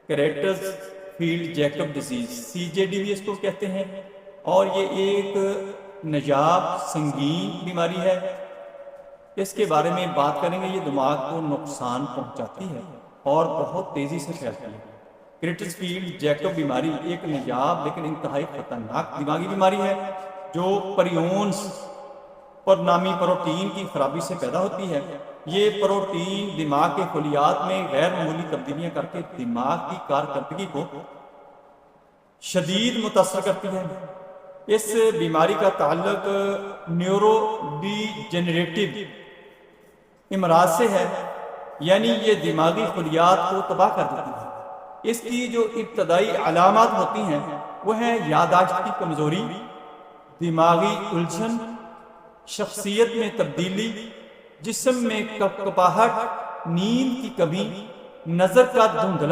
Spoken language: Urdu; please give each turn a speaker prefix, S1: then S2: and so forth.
S1: Creators field Jacob disease CJD اس کو کہتے ہیں، اور یہ ایک نجاب سنگین بیماری ہے۔ اس کے بارے میں بات کریں گے۔ یہ دماغ کو نقصان پہنچاتی ہے اور بہت تیزی سے پھیلتی ہے۔ کریٹرز فیلڈ جیکب بیماری ایک نجاب لیکن انتہائی خطرناک دماغی بیماری ہے جو پریونز پر نامی پروٹین کی خرابی سے پیدا ہوتی ہے۔ یہ پروٹین دماغ کے خلیات میں غیر معمولی تبدیلیاں کر کے دماغ کی کارکردگی کو شدید متاثر کرتی ہے۔ اس بیماری کا تعلق نیورو ڈی جنریٹو امراض سے ہے، یعنی یہ دماغی خلیات کو تباہ کر دیتی ہے۔ اس کی جو ابتدائی علامات ہوتی ہیں وہ ہیں یادداشت کی کمزوری، دماغی الجھن، شخصیت میں تبدیلی، جسم میں کپکپاہٹ، نیند کی کمی، نظر کا دھندلا